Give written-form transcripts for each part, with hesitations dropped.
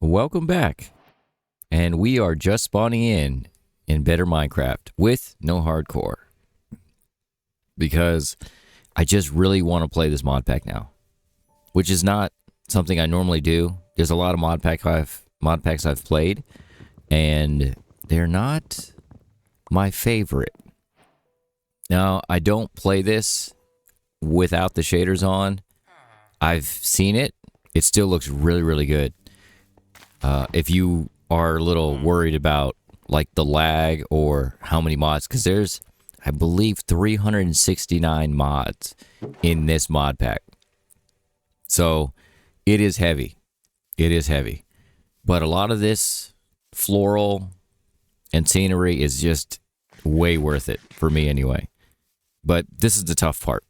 Welcome back. And we are just spawning in better Minecraft with no hardcore. Because I just really want to play this mod pack now. Which is not something I normally do. There's a lot of mod packs I've played. And they're not my favorite. Now, I don't play this without the shaders on. I've seen it. It still looks really, really good. If you are a little worried about like the lag or how many mods, because there's, I believe, 369 mods in this mod pack. So it is heavy. It is heavy. But a lot of this floral and scenery is just way worth it for me anyway. But this is the tough part,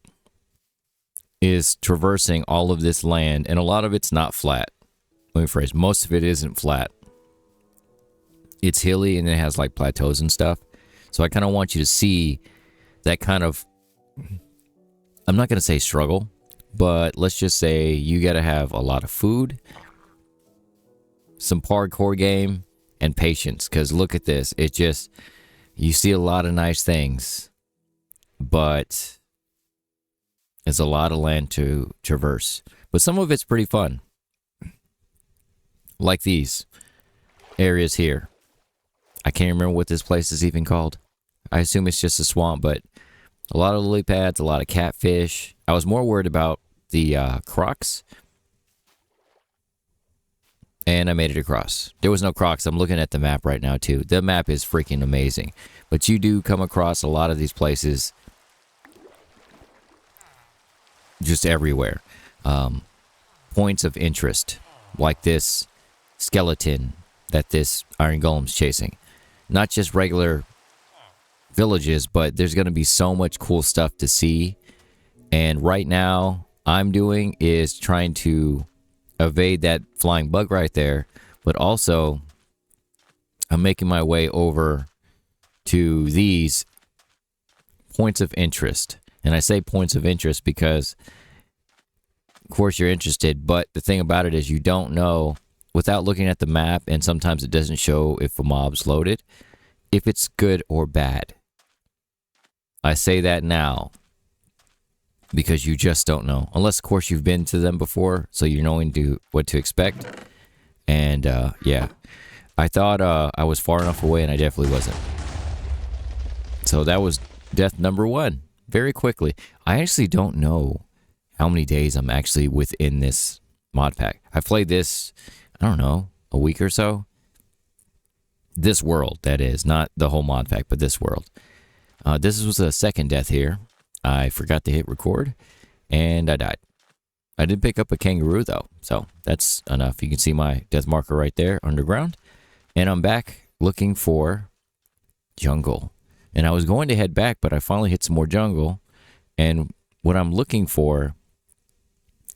is traversing all of this land, and a lot of it's not flat. Let me phrase, most of it isn't flat. It's hilly and it has like plateaus and stuff. So I kind of want you to see that kind of, I'm not going to say struggle, but let's just say you got to have a lot of food, some parkour game, and patience. Because look at this. It just, you see a lot of nice things, but it's a lot of land to traverse. But some of it's pretty fun. Like these areas here. I can't remember what this place is even called. I assume it's just a swamp, but a lot of lily pads, a lot of catfish. I was more worried about the crocs. And I made it across. There was no crocs. I'm looking at the map right now too. The map is freaking amazing. But you do come across a lot of these places just everywhere. Points of interest, like this skeleton that this iron golem's chasing. Not just regular villages, but there's going to be so much cool stuff to see. And right now, I'm doing is trying to evade that flying bug right there, but also I'm making my way over to these points of interest. And I say points of interest because, of course, you're interested, but the thing about it is you don't know, without looking at the map, and sometimes it doesn't show if a mob's loaded, if it's good or bad. I say that now because you just don't know. Unless, of course, you've been to them before, so you're knowing what to expect. And, yeah. I thought I was far enough away, and I definitely wasn't. So that was death number 1. Very quickly. I actually don't know how many days I'm actually within this mod pack. I've played this, I don't know, a week or so. This world, that is. Not the whole mod pack, but this world. This was a second death here. I forgot to hit record, and I died. I did pick up a kangaroo, though, so that's enough. You can see my death marker right there, underground. And I'm back looking for jungle. And I was going to head back, but I finally hit some more jungle. And what I'm looking for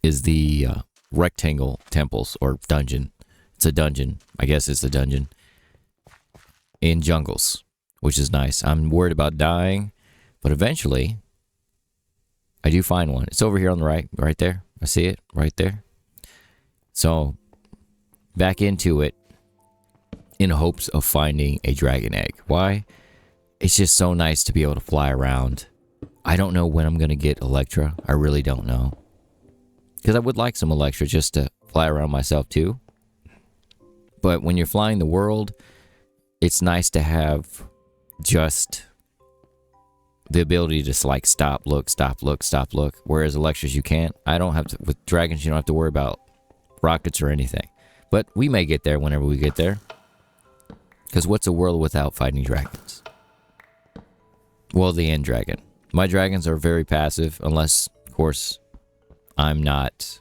is the rectangle temples, or dungeon. It's a dungeon. I guess it's a dungeon. In jungles, which is nice. I'm worried about dying, but eventually I do find one. It's over here on the right there. I see it right there. So back into it in hopes of finding a dragon egg. Why? It's just so nice to be able to fly around. I don't know when I'm going to get Electra. I really don't know. Because I would like some Electra just to fly around myself too. But when you're flying the world, it's nice to have just the ability to just like stop, look, stop, look, stop, look. Whereas Electras you can't. I don't have to, with dragons you don't have to worry about rockets or anything. But we may get there whenever we get there. Because what's a world without fighting dragons? Well, the end dragon. My dragons are very passive, unless, of course, I'm not,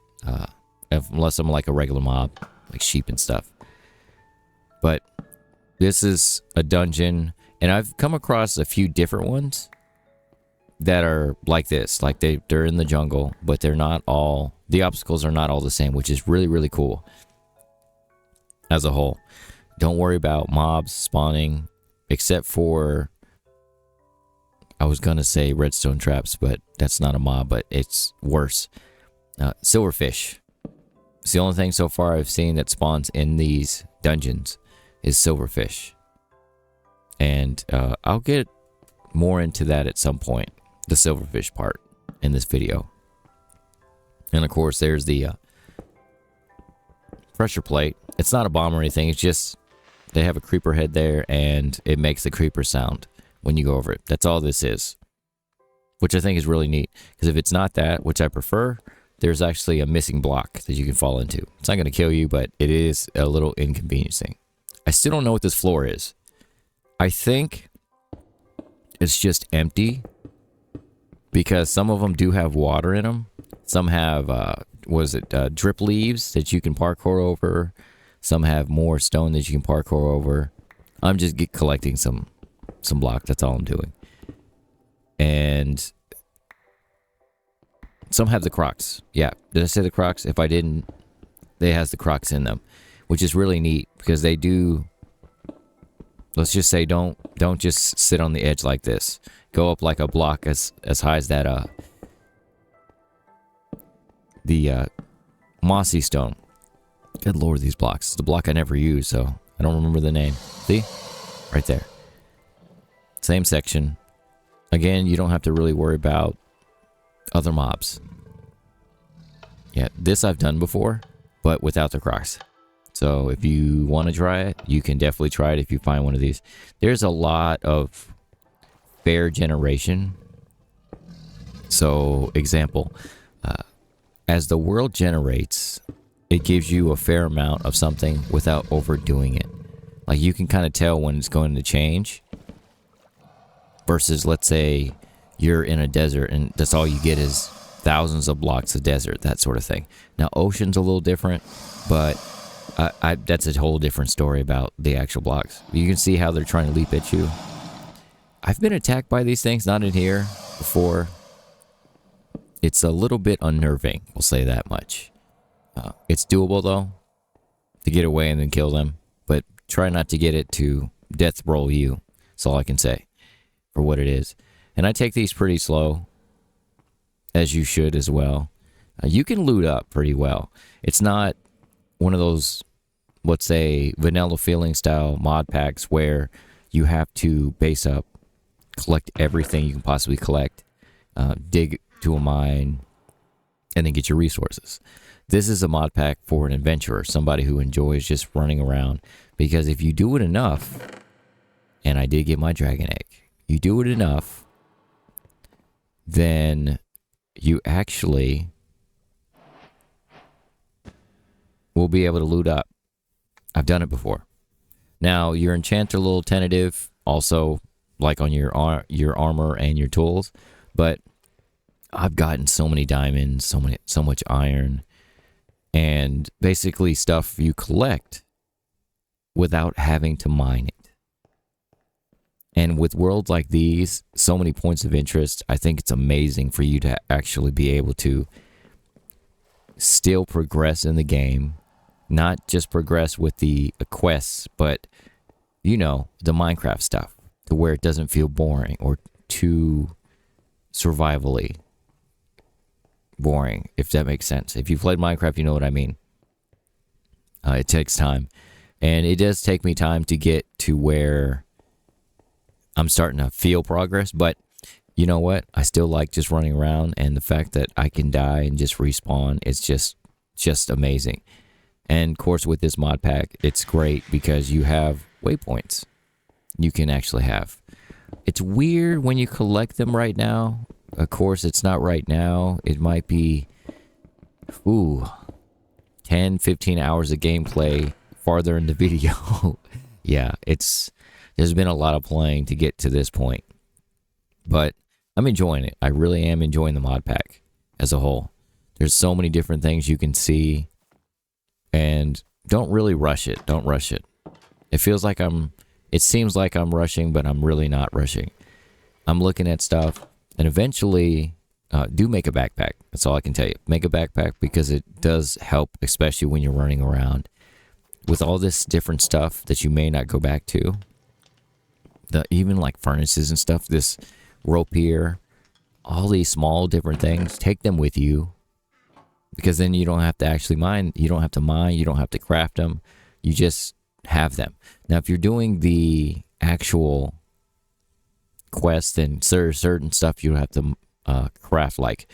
unless I'm like a regular mob, like sheep and stuff. But this is a dungeon, and I've come across a few different ones that are like this. Like they're in the jungle, but they're not all, the obstacles are not all the same, which is really, really cool as a whole. Don't worry about mobs spawning, except for, I was going to say redstone traps, but that's not a mob, but it's worse. Silverfish. It's the only thing so far I've seen that spawns in these dungeons is silverfish. And I'll get more into that at some point, the silverfish part in this video. And of course, there's the pressure plate. It's not a bomb or anything. It's just they have a creeper head there, and it makes the creeper sound when you go over it. That's all this is, which I think is really neat. Because if it's not that, which I prefer, there's actually a missing block that you can fall into. It's not going to kill you, but it is a little inconveniencing. I still don't know what this floor is. I think it's just empty, because some of them do have water in them. Some have, drip leaves that you can parkour over. Some have more stone that you can parkour over. I'm just collecting some block. That's all I'm doing. And some have the crocs. Yeah, did I say the crocs? If I didn't, they has the crocs in them, which is really neat because they do. Let's just say don't just sit on the edge like this. Go up like a block as high as that the mossy stone. Good lord, these blocks. It's the block I never use, so I don't remember the name. See? Right there. Same section. Again, you don't have to really worry about other mobs. Yeah, this I've done before, but without the crocs. So if you want to try it, you can definitely try it if you find one of these. There's a lot of fair generation. So, example, as the world generates, it gives you a fair amount of something without overdoing it. Like, you can kind of tell when it's going to change. Versus, let's say, you're in a desert and that's all you get is thousands of blocks of desert, that sort of thing. Now, ocean's a little different, but that's a whole different story about the actual blocks. You can see how they're trying to leap at you. I've been attacked by these things, not in here, before. It's a little bit unnerving, we'll say that much. It's doable, though, to get away and then kill them. But try not to get it to death roll you. That's all I can say for what it is. And I take these pretty slow, as you should as well. You can loot up pretty well. It's not one of those, let's say, vanilla feeling style mod packs where you have to base up, collect everything you can possibly collect, dig to a mine, and then get your resources. This is a mod pack for an adventurer, somebody who enjoys just running around. Because if you do it enough, and I did get my dragon egg, you do it enough, then you actually will be able to loot up. I've done it before. Now, your enchants are a little tentative, also, like on your armor and your tools, but I've gotten so many diamonds, so much iron, and basically stuff you collect without having to mine it. And with worlds like these, so many points of interest, I think it's amazing for you to actually be able to still progress in the game, not just progress with the quests, but, you know, the Minecraft stuff, to where it doesn't feel boring or too survivally boring, if that makes sense. If you've played Minecraft, you know what I mean. It takes time. And it does take me time to get to where I'm starting to feel progress, but you know what? I still like just running around, and the fact that I can die and just respawn, it's just amazing. And of course, with this mod pack, it's great because you have waypoints you can actually have. It's weird when you collect them right now. Of course, it's not right now. It might be 10, 15 hours of gameplay farther in the video. Yeah, there's been a lot of playing to get to this point. But I'm enjoying it. I really am enjoying the mod pack as a whole. There's so many different things you can see. And don't really rush it. Don't rush it. It seems like I'm rushing, but I'm really not rushing. I'm looking at stuff, and eventually do make a backpack. That's all I can tell you. Make a backpack because it does help, especially when you're running around. With all this different stuff that you may not go back to, even like furnaces and stuff, this rope here, all these small different things, take them with you. because then you don't have to actually mine. You don't have to mine. You don't have to craft them. You just have them. Now, if you're doing the actual quest and certain stuff, you have to craft, like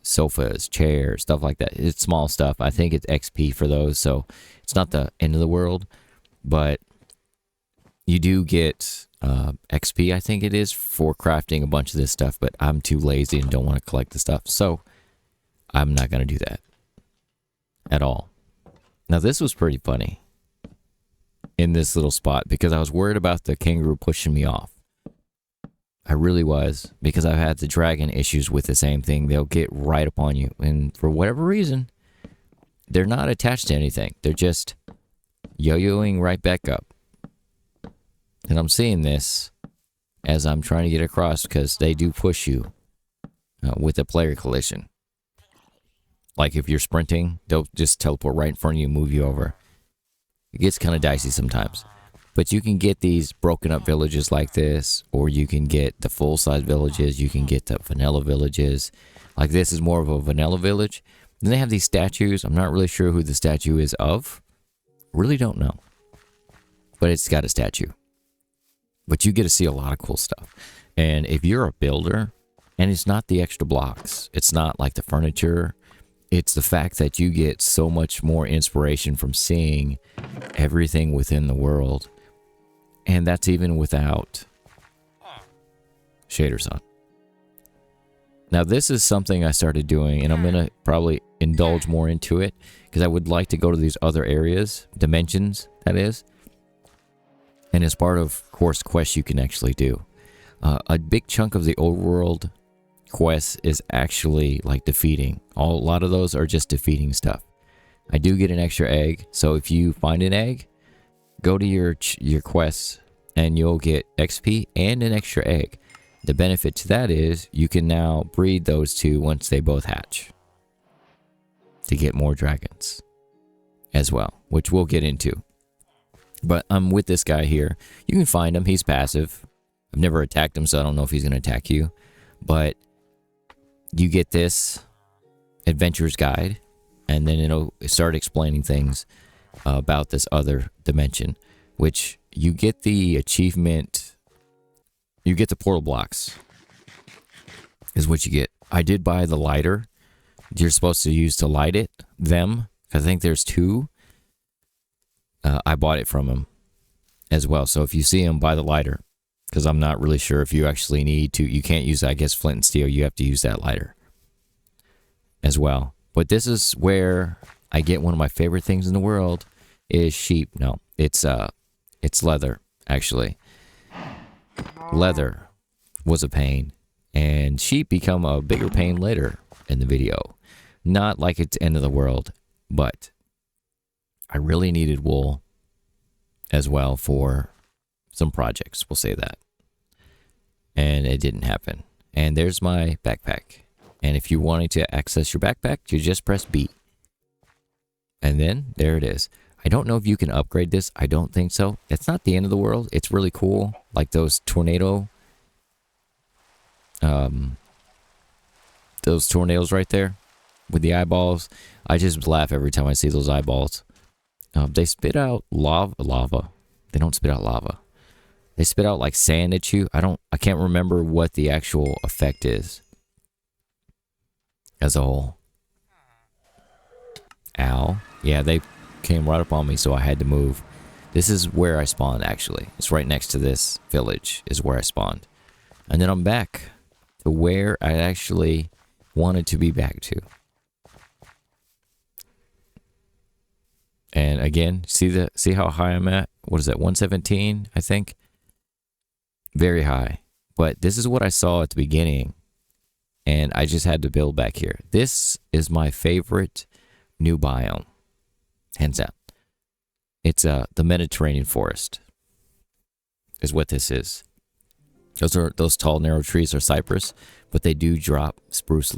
sofas, chairs, stuff like that. It's small stuff. I think it's XP for those, so it's not the end of the world, but you do get XP, I think it is, for crafting a bunch of this stuff, but I'm too lazy and don't want to collect the stuff, so I'm not going to do that at all. Now, this was pretty funny in this little spot because I was worried about the kangaroo pushing me off. I really was, because I've had the dragon issues with the same thing. They'll get right upon you, and for whatever reason, they're not attached to anything. They're just yo-yoing right back up. And I'm seeing this as I'm trying to get across, because they do push you with a player collision. Like if you're sprinting, they'll just teleport right in front of you and move you over. It gets kind of dicey sometimes. But you can get these broken up villages like this, or you can get the full size villages. You can get the vanilla villages. Like this is more of a vanilla village. Then they have these statues. I'm not really sure who the statue is of. Really don't know. But it's got a statue. But you get to see a lot of cool stuff. And if you're a builder, and it's not the extra blocks, it's not like the furniture, it's the fact that you get so much more inspiration from seeing everything within the world. And that's even without shaders on. Now, this is something I started doing, and I'm going to probably indulge more into it, because I would like to go to these other areas, dimensions, that is. And as part of course quests you can actually do. A big chunk of the overworld quests is actually like defeating. A lot of those are just defeating stuff. I do get an extra egg, so if you find an egg, go to your quests and you'll get XP and an extra egg. The benefit to that is you can now breed those two once they both hatch to get more dragons as well, which we'll get into. But I'm with this guy here. You can find him. He's passive. I've never attacked him, so I don't know if he's going to attack you. But you get this adventurer's guide, and then it'll start explaining things about this other dimension, which you get the achievement. You get the portal blocks is what you get. I did buy the lighter you're supposed to use to light it. I think there's two. I bought it from him as well. So if you see him, buy the lighter, because I'm not really sure if you actually need to. You can't use, I guess, flint and steel. You have to use that lighter as well. But this is where I get one of my favorite things in the world is sheep. No, it's leather, actually. Leather was a pain, and sheep become a bigger pain later in the video. Not like it's end of the world, but I really needed wool as well for some projects, we'll say that. And it didn't happen. And there's my backpack. And if you wanted to access your backpack, you just press B. And then there it is. I don't know if you can upgrade this. I don't think so. It's not the end of the world. It's really cool. Like those tornadoes right there with the eyeballs. I just laugh every time I see those eyeballs. They spit out lava. They don't spit out lava. They spit out like sand at you. I can't remember what the actual effect is as a whole. Ow. Yeah, they came right up on me, so I had to move. This is where I spawned, actually. It's right next to this village is where I spawned. And then I'm back to where I actually wanted to be back to. And again, see how high I'm at? What is that, 117, I think? Very high. But this is what I saw at the beginning, and I just had to build back here. This is my favorite new biome, hands down. It's the Mediterranean forest is what this is. Those tall, narrow trees are cypress, but they do drop spruce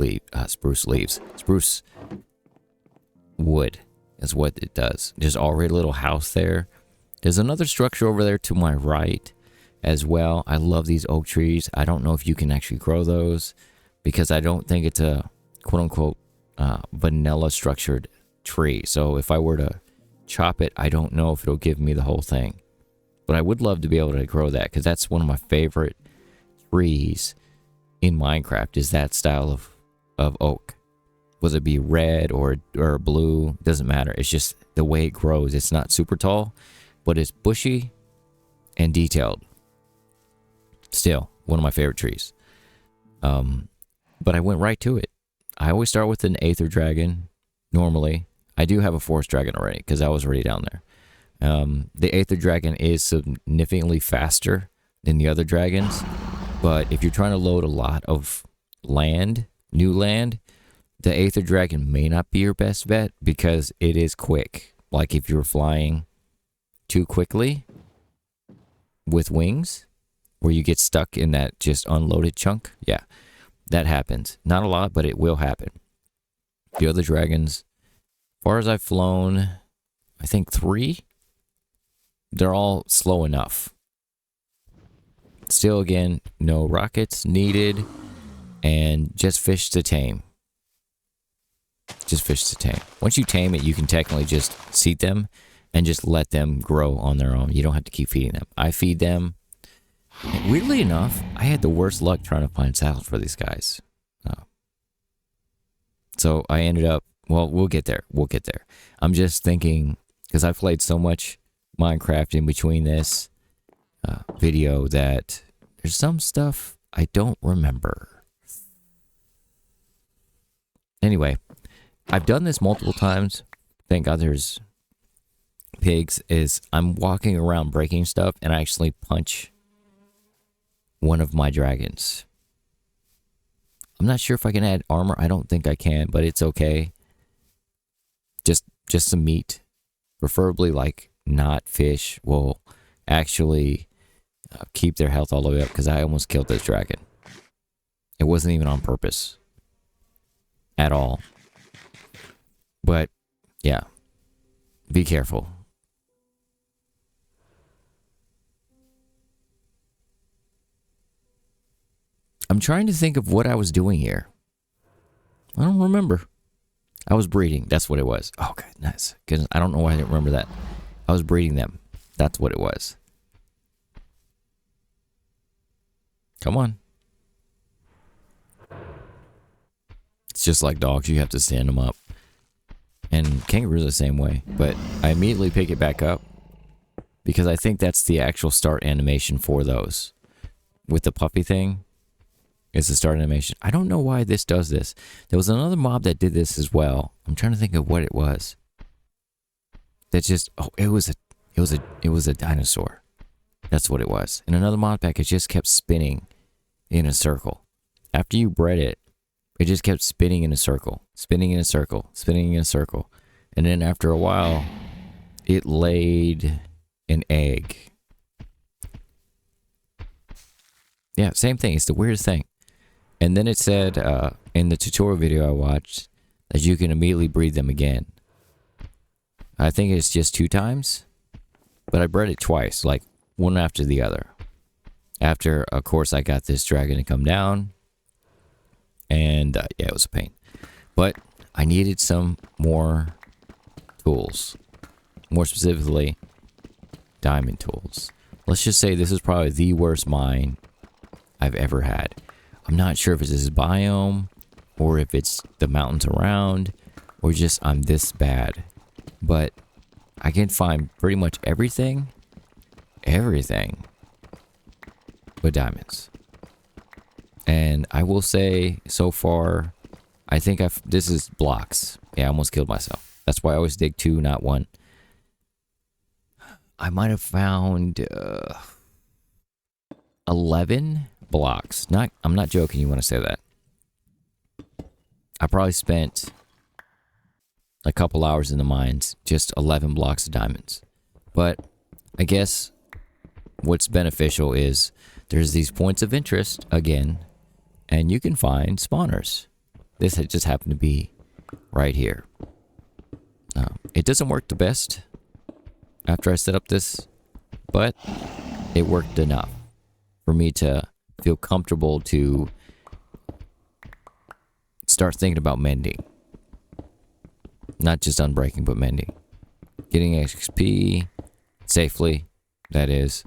wood. Is what it does. There's already a little house there. There's another structure over there to my right as well. I love these oak trees. I don't know if you can actually grow those, because I don't think it's a quote-unquote vanilla structured tree. So if I were to chop it, I don't know if it'll give me the whole thing. But I would love to be able to grow that, because that's one of my favorite trees in Minecraft, is that style of oak. Whether it be red or blue, doesn't matter. It's just the way it grows. It's not super tall, but it's bushy and detailed. Still, one of my favorite trees. But I went right to it. I always start with an Aether Dragon, normally. I do have a Forest Dragon already, because I was already down there. The Aether Dragon is significantly faster than the other dragons, but if you're trying to load a lot of land, new land, the Aether Dragon may not be your best bet, because it is quick. Like if you're flying too quickly with wings, where you get stuck in that just unloaded chunk, yeah, that happens. Not a lot, but it will happen. The other dragons, as far as I've flown, I think 3, they're all slow enough. Still, again, no rockets needed, and just fish to tame. Just fish to tame. Once you tame it, you can technically just seed them and just let them grow on their own. You don't have to keep feeding them. I feed them. And weirdly enough, I had the worst luck trying to find saddles for these guys. So I ended up, well, we'll get there. We'll get there. I'm just thinking, because I've played so much Minecraft in between this video, that there's some stuff I don't remember. Anyway, I've done this multiple times. Thank God there's pigs. Is I'm walking around breaking stuff, and I actually punch one of my dragons. I'm not sure if I can add armor. I don't think I can, but it's okay. Just some meat, preferably like not fish, will actually keep their health all the way up, because I almost killed this dragon. It wasn't even on purpose at all. But yeah, be careful. I'm trying to think of what I was doing here. I don't remember. I was breeding. That's what it was. Oh, goodness. Goodness. I don't know why I didn't remember that. I was breeding them. That's what it was. Come on. It's just like dogs. You have to stand them up. And kangaroos are the same way. But I immediately pick it back up, because I think that's the actual start animation for those. With the puppy thing, it's the start animation. I don't know why this does this. There was another mob that did this as well. I'm trying to think of what it was. That just, oh, it was a dinosaur. That's what it was. In another mod pack, it just kept spinning in a circle. After you bred it, it just kept spinning in a circle, spinning in a circle, spinning in a circle. And then after a while, it laid an egg. Yeah, same thing. It's the weirdest thing. And then it said in the tutorial video I watched that you can immediately breed them again. I think it's just 2 times, but I bred it twice, like one after the other. After, of course, I got this dragon to come down, and yeah, it was a pain. But I needed some more tools, more specifically, diamond tools. Let's just say this is probably the worst mine I've ever had. I'm not sure if it's this biome, or if it's the mountains around, or just I'm this bad. But I can find pretty much everything but diamonds. And I will say, so far, I think this is blocks. Yeah, I almost killed myself. That's why I always dig 2, not 1. I might have found 11 blocks. I'm not joking, you want to say that. I probably spent a couple hours in the mines, just 11 blocks of diamonds. But I guess what's beneficial is there's these points of interest again, and you can find spawners. This had just happened to be right here. It doesn't work the best after I set up this, but it worked enough for me to feel comfortable to start thinking about mending. Not just unbreaking, but mending. Getting XP safely, that is.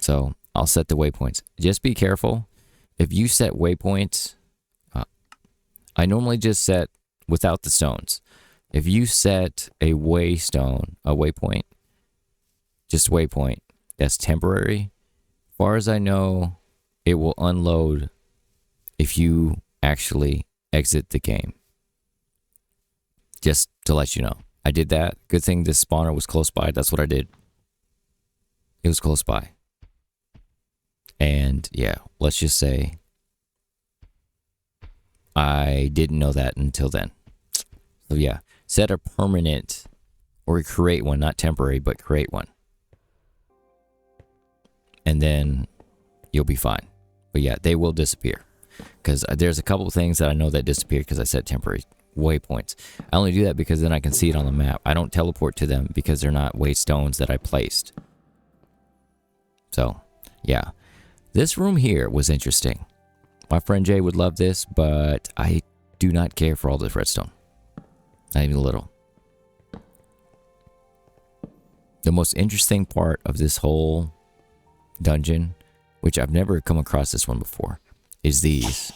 So I'll set the waypoints. Just be careful. If you set waypoints, I normally just set without the stones. If you set a waypoint, just waypoint, that's temporary. As far as I know, it will unload if you actually exit the game. Just to let you know. I did that. Good thing this spawner was close by. That's what I did. It was close by. And yeah, let's just say I didn't know that until then. So yeah, set a permanent, or create one, not temporary, but create one. And then you'll be fine. But yeah, they will disappear. Because there's a couple of things that I know that disappear because I set temporary waypoints. I only do that because then I can see it on the map. I don't teleport to them because they're not waystones that I placed. So, yeah. This room here was interesting. My friend Jay would love this, but I do not care for all this redstone. Not even a little. The most interesting part of this whole dungeon, which I've never come across this one before, is these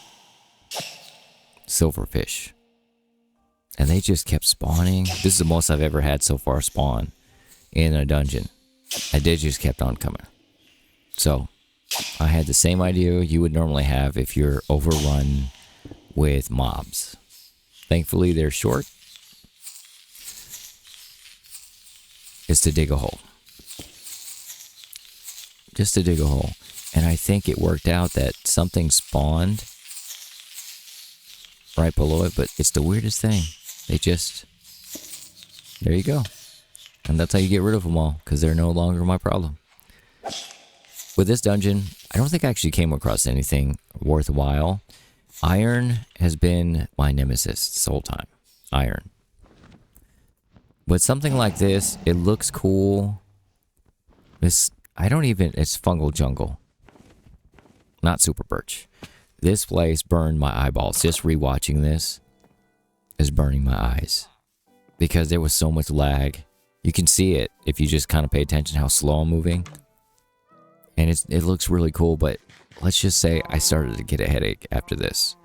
silverfish. And they just kept spawning. This is the most I've ever had so far spawn in a dungeon. And they just kept on coming. So, I had the same idea you would normally have if you're overrun with mobs. Thankfully, they're short. Is to dig a hole. Just to dig a hole. And I think it worked out that something spawned right below it, but it's the weirdest thing. They just, there you go. And that's how you get rid of them all, because they're no longer my problem. With this dungeon, I don't think I actually came across anything worthwhile. Iron has been my nemesis this whole time. Iron. With something like this, it looks cool. It's fungal jungle. Not super birch. This place burned my eyeballs. Just rewatching this is burning my eyes. Because there was so much lag. You can see it if you just kind of pay attention how slow I'm moving. And it looks really cool, but let's just say I started to get a headache after this.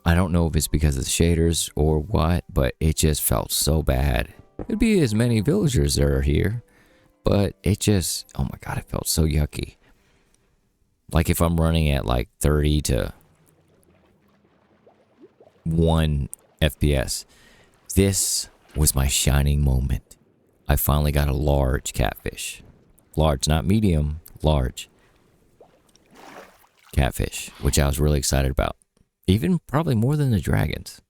I don't know if it's because of the shaders or what, but it just felt so bad. It'd be as many villagers that are here, but it just, oh my god, it felt so yucky. Like if I'm running at like 30 to 1 FPS. This was my shining moment. I finally got a large catfish. Large, not medium, large. Catfish, which I was really excited about. Even probably more than the dragons.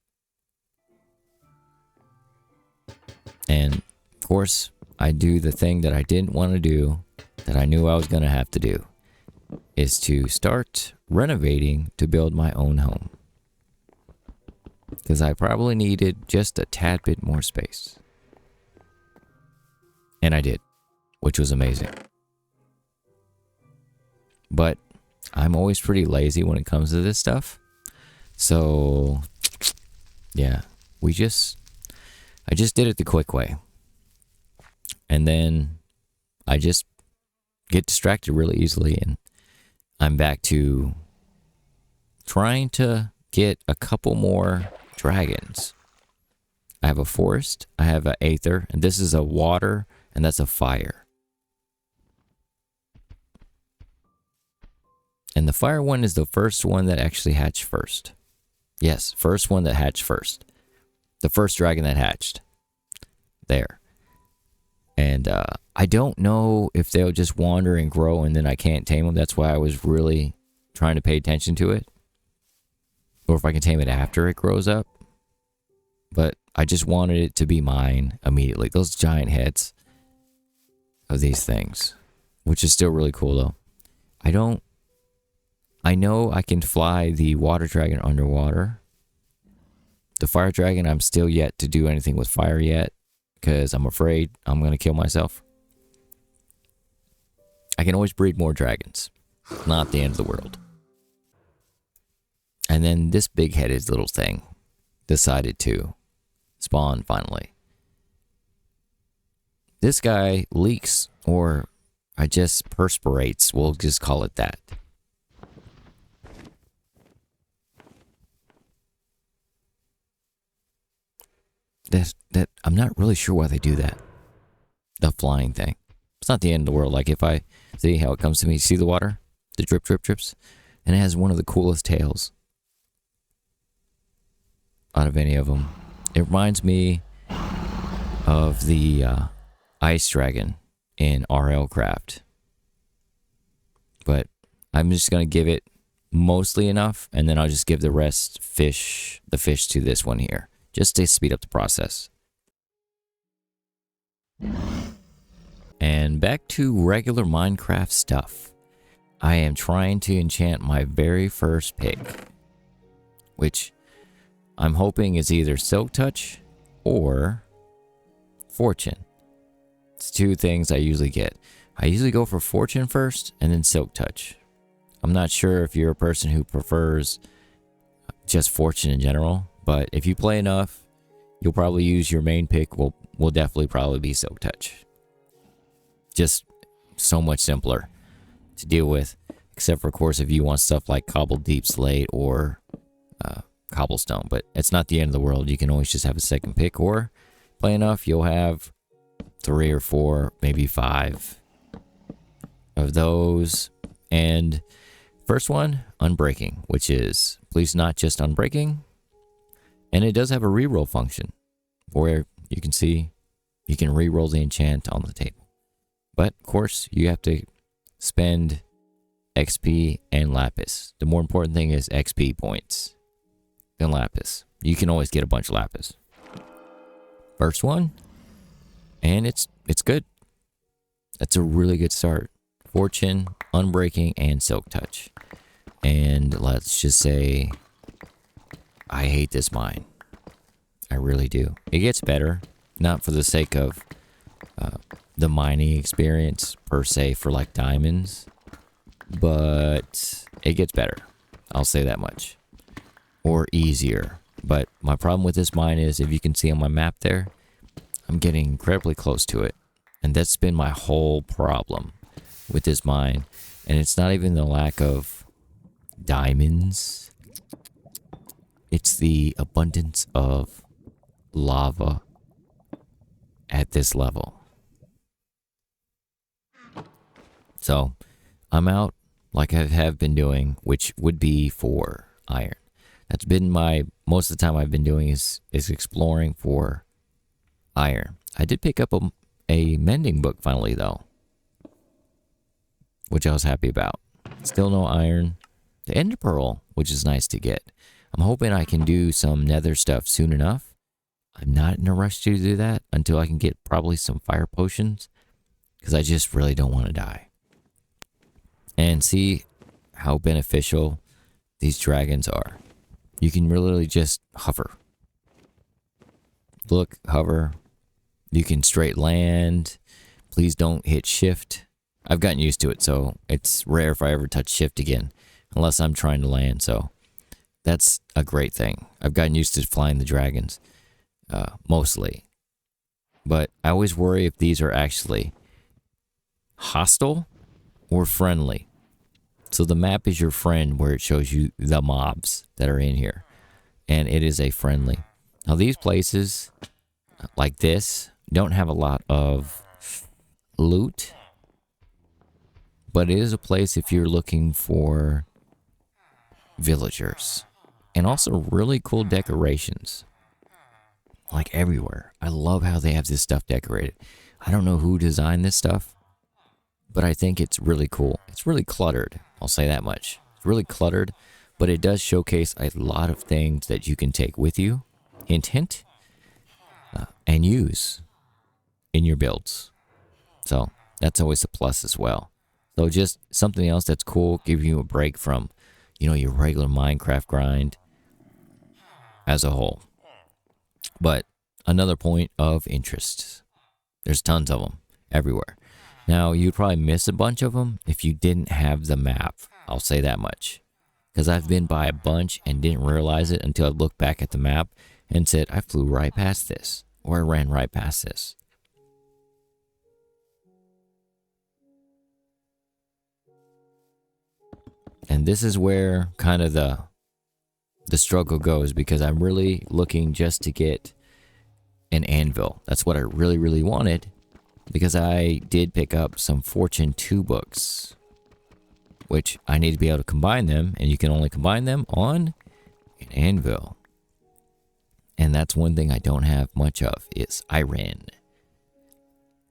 And, of course, I do the thing that I didn't want to do, that I knew I was going to have to do, is to start renovating to build my own home. Because I probably needed just a tad bit more space. And I did, which was amazing. But I'm always pretty lazy when it comes to this stuff. So, yeah, I just did it the quick way. And then I just get distracted really easily, and I'm back to trying to get a couple more dragons. I have a forest, I have an aether, and this is a water, and that's a fire. And the fire one is the first one that actually hatched first. Yes, first one that hatched first. The first dragon that hatched. There. And I don't know if they'll just wander and grow and then I can't tame them. That's why I was really trying to pay attention to it. Or if I can tame it after it grows up. But I just wanted it to be mine immediately. Those giant heads of these things. Which is still really cool though. I know I can fly the water dragon underwater. The fire dragon, I'm still yet to do anything with fire yet. Because I'm afraid I'm going to kill myself. I can always breed more dragons. Not the end of the world. And then this big-headed little thing. decided to spawn finally. This guy leaks, or I just perspirates. We'll just call it that. That I'm not really sure why they do that. The flying thing. It's not the end of the world. Like if I see how it comes to me, see the water? The drip, drip, drips? And it has one of the coolest tails out of any of them. It reminds me of the ice dragon in RL Craft. But I'm just going to give it mostly enough, and then I'll just give the rest the fish to this one here, just to speed up the process. And back to regular Minecraft stuff. I am trying to enchant my very first pick, which I'm hoping is either Silk Touch or Fortune. It's two things I usually get. I usually go for Fortune first and then Silk Touch. I'm not sure if you're a person who prefers just Fortune in general, but if you play enough, you'll probably use your main pick will definitely probably be Silk Touch. Just so much simpler to deal with, except for, of course, if you want stuff like Cobbled Deep Slate or Cobblestone, but it's not the end of the world. You can always just have a second pick, or play enough, you'll have 3 or 4, maybe 5 of those. And first one, Unbreaking, which is please not just Unbreaking, and it does have a reroll function where you can see you can reroll the enchant on the table. But of course, you have to spend XP and Lapis. The more important thing is XP points than Lapis. You can always get a bunch of Lapis. First one, and it's good. That's a really good start. Fortune, Unbreaking, and Silk Touch. And let's just say I hate this mine. I really do. It gets better, not for the sake of the mining experience per se for like diamonds, but it gets better. I'll say that much. Or easier. But my problem with this mine is, if you can see on my map there, I'm getting incredibly close to it. And that's been my whole problem with this mine. And it's not even the lack of diamonds. It's the abundance of lava at this level. So I'm out like I have been doing, which would be for iron. That's been most of the time I've been doing is exploring for iron. I did pick up a mending book finally though, which I was happy about. Still no iron. The ender pearl, which is nice to get. I'm hoping I can do some nether stuff soon enough. I'm not in a rush to do that until I can get probably some fire potions, because I just really don't want to die. And see how beneficial these dragons are. You can literally just hover. Look, hover. You can straight land. Please don't hit shift. I've gotten used to it, so it's rare if I ever touch shift again, unless I'm trying to land, so that's a great thing. I've gotten used to flying the dragons, mostly. But I always worry if these are actually hostile or friendly. So the map is your friend, where it shows you the mobs that are in here. And it is a friendly. Now these places, like this, don't have a lot of loot. But it is a place if you're looking for villagers. And also really cool decorations. Like everywhere. I love how they have this stuff decorated. I don't know who designed this stuff, but I think it's really cool. It's really cluttered. I'll say that much. It's really cluttered, but it does showcase a lot of things that you can take with you. Hint, hint. And use in your builds. So that's always a plus as well. So just something else that's cool, give you a break from, your regular Minecraft grind as a whole. But another point of interest. There's tons of them everywhere. Now, you'd probably miss a bunch of them if you didn't have the map. I'll say that much. Because I've been by a bunch and didn't realize it until I looked back at the map and said, I flew right past this, or I ran right past this. And this is where kind of the struggle goes, because I'm really looking just to get an anvil. That's what I really, really wanted, because I did pick up some Fortune 2 books, which I need to be able to combine them, and you can only combine them on an anvil. And that's one thing I don't have much of, is iron.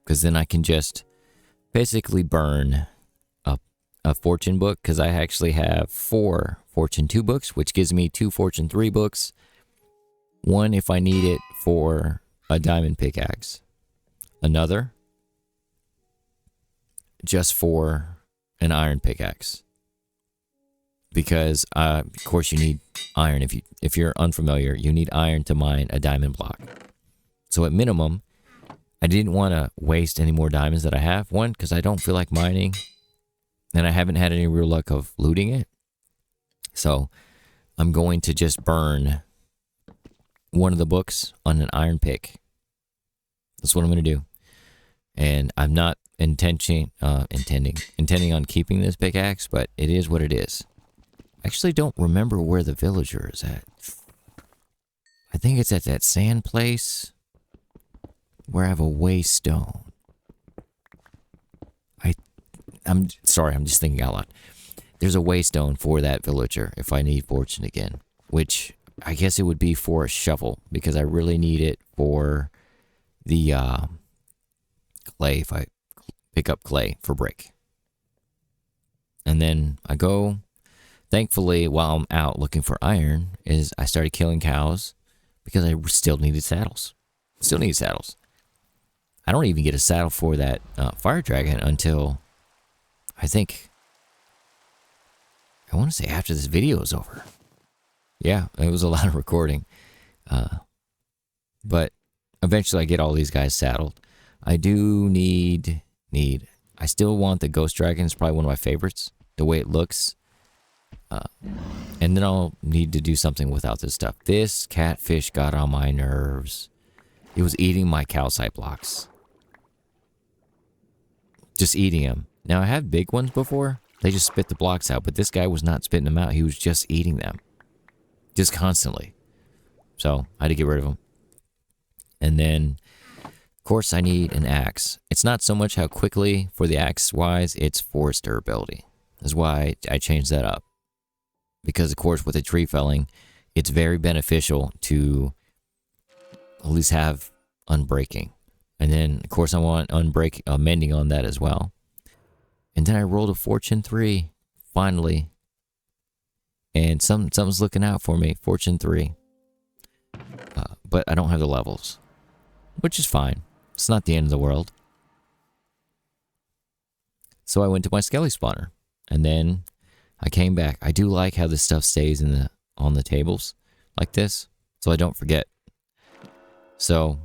Because then I can just basically burn a Fortune book, because I actually have 4 Fortune 2 books, which gives me 2 Fortune 3 books. One if I need it for a diamond pickaxe. Another just for an iron pickaxe. Because of course you need iron. If you're unfamiliar, you need iron to mine a diamond block. So at minimum, I didn't want to waste any more diamonds that I have. One, because I don't feel like mining, and I haven't had any real luck of looting it. So I'm going to just burn one of the books on an iron pick. That's what I'm going to do. And I'm not intending on keeping this pickaxe, but it is what it is. I actually don't remember where the villager is at. I think it's at that sand place where I have a waystone. I'm sorry, I'm just thinking out loud. There's a waystone for that villager if I need fortune again, which I guess it would be for a shovel, because I really need it for the clay, if I pick up clay for brick. And then I go, thankfully, while I'm out looking for iron, is I started killing cows because I still needed saddles. Still need saddles. I don't even get a saddle for that fire dragon until, I want to say after this video is over. Yeah, it was a lot of recording. But eventually I get all these guys saddled. I do need, I still want the ghost dragon. It's probably one of my favorites, the way it looks. And then I'll need to do something without this stuff. This catfish got on my nerves. It was eating my calcite blocks. Just eating them. Now, I had big ones before. They just spit the blocks out, but this guy was not spitting them out. He was just eating them. Just constantly. So, I had to get rid of them. And then, of course, I need an axe. It's not so much how quickly for the axe-wise, it's forest durability. That's why I changed that up. Because, of course, with the tree felling, it's very beneficial to at least have unbreaking. And then, of course, I want mending on that as well. And then I rolled a Fortune 3, finally. And something's looking out for me, Fortune 3. But I don't have the levels, which is fine. It's not the end of the world. So I went to my skelly spawner, and then I came back. I do like how this stuff stays on the tables like this, so I don't forget. So,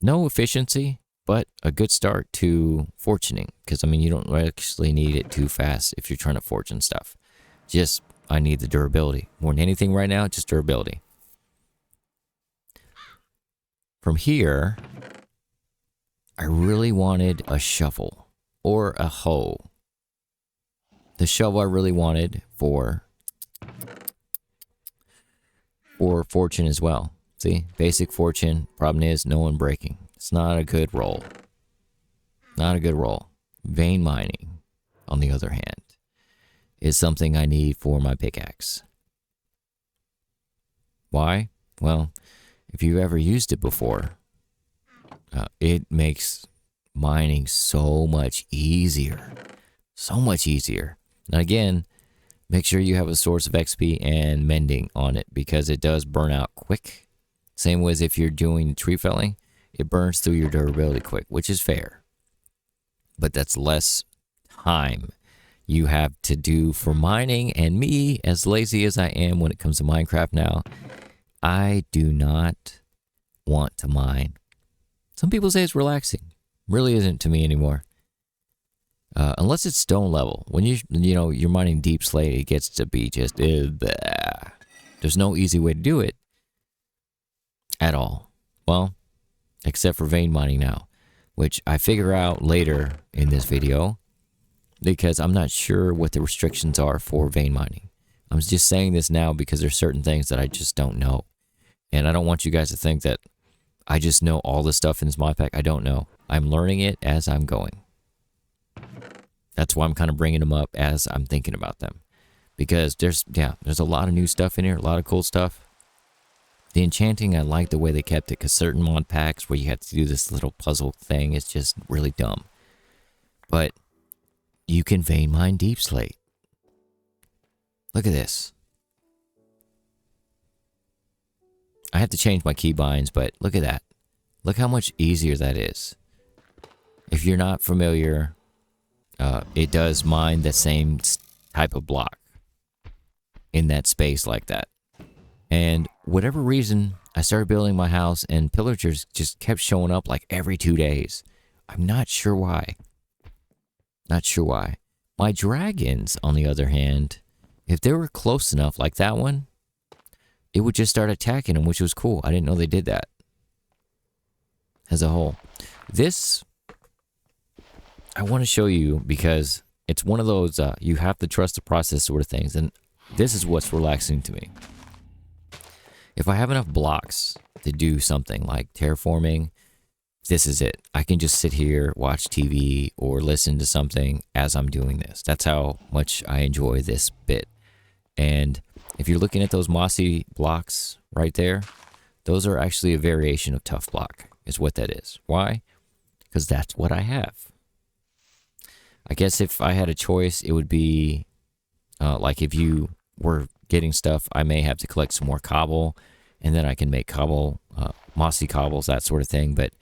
no efficiency, but a good start to fortuning, because, I mean, you don't actually need it too fast if you're trying to fortune stuff. Just, I need the durability. More than anything right now, just durability. From here, I really wanted a shovel or a hoe. The shovel I really wanted for fortune as well. See, basic fortune. Problem is, no one breaking. It's not a good roll. Not a good roll. Vein mining, on the other hand, is something I need for my pickaxe. Why? Well, if you've ever used it before, it makes mining so much easier. So much easier. Now again, make sure you have a source of XP and mending on it, because it does burn out quick. Same way as if you're doing tree felling, it burns through your durability quick, which is fair. But that's less time you have to do for mining, and me, as lazy as I am when it comes to Minecraft now, I do not want to mine. Some people say it's relaxing. Really isn't to me anymore. Unless it's stone level. When you're mining deep slate, it gets to be just there's no easy way to do it. at all. Well, except for vein mining now, which I figure out later in this video because I'm not sure what the restrictions are for vein mining. I'm just saying this now because there's certain things that I just don't know. And I don't want you guys to think that I just know all the stuff in this mod pack. I don't know. I'm learning it as I'm going. That's why I'm kind of bringing them up as I'm thinking about them. Because there's a lot of new stuff in here, a lot of cool stuff. The enchanting, I like the way they kept it, because certain mod packs where you have to do this little puzzle thing is just really dumb. But you can vein mine deep slate. Look at this. I have to change my keybinds, but look at that. Look how much easier that is. If you're not familiar, it does mine the same type of block in that space like that. And whatever reason, I started building my house and pillagers just kept showing up like every 2 days. I'm not sure why. Not sure why. My dragons, on the other hand, if they were close enough like that one, it would just start attacking them, which was cool. I didn't know they did that as a whole. This, I want to show you because it's one of those you have to trust the process sort of things. And this is what's relaxing to me. If I have enough blocks to do something like terraforming, this is it. I can just sit here, watch TV, or listen to something as I'm doing this. That's how much I enjoy this bit. And if you're looking at those mossy blocks right there, those are actually a variation of tough block, is what that is. Why? Because that's what I have. I guess if I had a choice, it would be like if you were getting stuff, I may have to collect some more cobble, and then I can make cobble, mossy cobbles, that sort of thing. But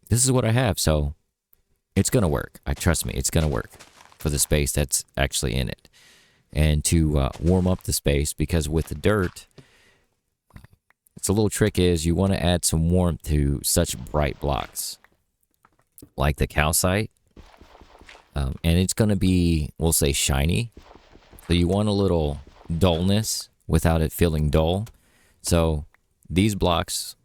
this is what I have, so it's going to work. Trust me, it's going to work for the space that's actually in it. And to warm up the space, because with the dirt, it's a little trick is you want to add some warmth to such bright blocks like the calcite. And it's going to be, we'll say, shiny. So you want a little dullness without it feeling dull. So these blocks,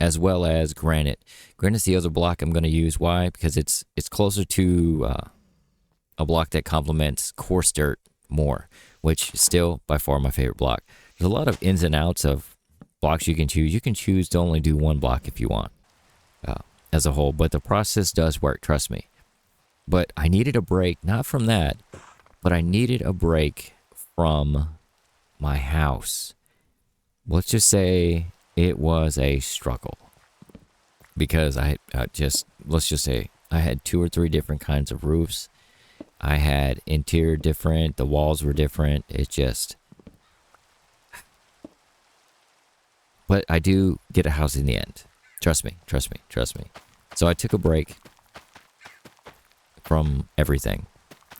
as well as granite. Granite's the other block I'm going to use. Why? Because it's closer to a block that complements coarse dirt more, which is still by far my favorite block. There's a lot of ins and outs of blocks you can choose. You can choose to only do one block if you want as a whole, but the process does work, trust me. But I needed a break, not from that, but I needed a break from my house. Let's just say it was a struggle because let's just say I had 2 or 3 different kinds of roofs. I had interior different, the walls were different. But I do get a house in the end. Trust me. So I took a break from everything.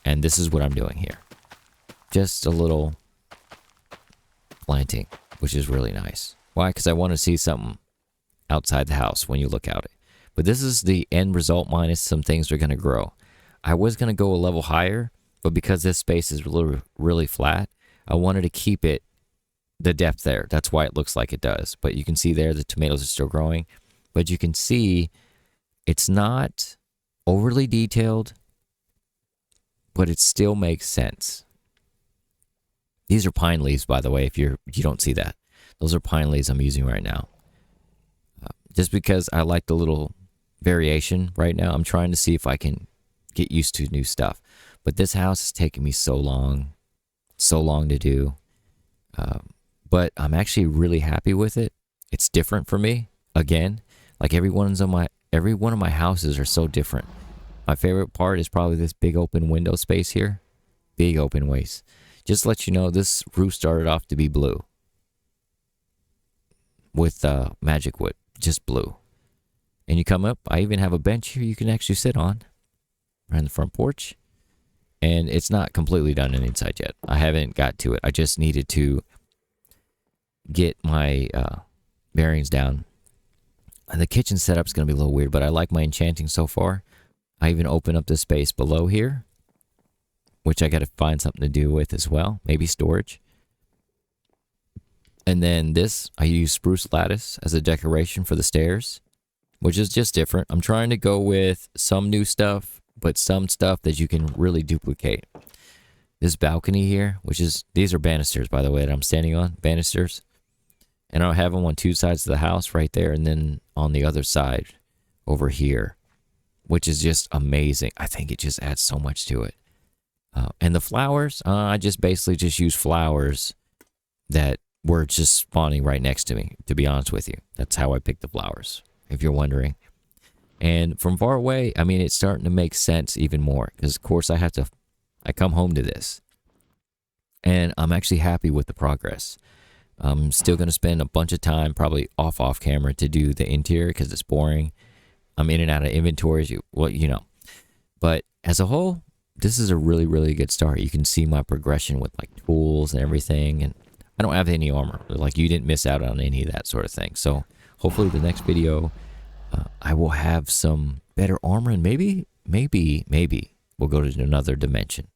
And this is what I'm doing here. Just a little planting, which is really nice. Why? Because I want to see something outside the house when you look at it. But this is the end result minus some things are going to grow. I was going to go a level higher, but because this space is really flat, I wanted to keep it the depth there. That's why it looks like it does. But you can see there the tomatoes are still growing. But you can see it's not overly detailed, but it still makes sense. These are pine leaves, by the way, if you don't see that. Those are pine leaves I'm using right now. Just because I like the little variation right now, I'm trying to see if I can get used to new stuff. But this house is taking me so long to do. But I'm actually really happy with it. It's different for me. Again, like every one of my houses are so different. My favorite part is probably this big open window space here. Big open waste. Just to let you know, this roof started off to be blue. With magic wood. Just blue. And you come up, I even have a bench here you can actually sit on. Around the front porch. And it's not completely done on the inside yet. I haven't got to it. I just needed to get my bearings down. And the kitchen setup's going to be a little weird, but I like my enchanting so far. I even open up the space below here, which I got to find something to do with as well. Maybe storage. And then this, I use spruce lattice as a decoration for the stairs, which is just different. I'm trying to go with some new stuff, but some stuff that you can really duplicate. This balcony here, which is, these are banisters, by the way, that I'm standing on, banisters. And I'll have them on two sides of the house right there, and then on the other side over here, which is just amazing. I think it just adds so much to it. And the flowers, I just basically just use flowers that were just spawning right next to me, to be honest with you. That's how I picked the flowers, if you're wondering. And from far away, I mean, it's starting to make sense even more, because of course I come home to this, and I'm actually happy with the progress. I'm still going to spend a bunch of time, probably off camera, to do the interior because it's boring. I'm in and out of inventories, well, you know. But as a whole, this is a really, really good start. You can see my progression with like tools and everything, and I don't have any armor. Like, you didn't miss out on any of that sort of thing. So hopefully the next video, I will have some better armor, and maybe we'll go to another dimension.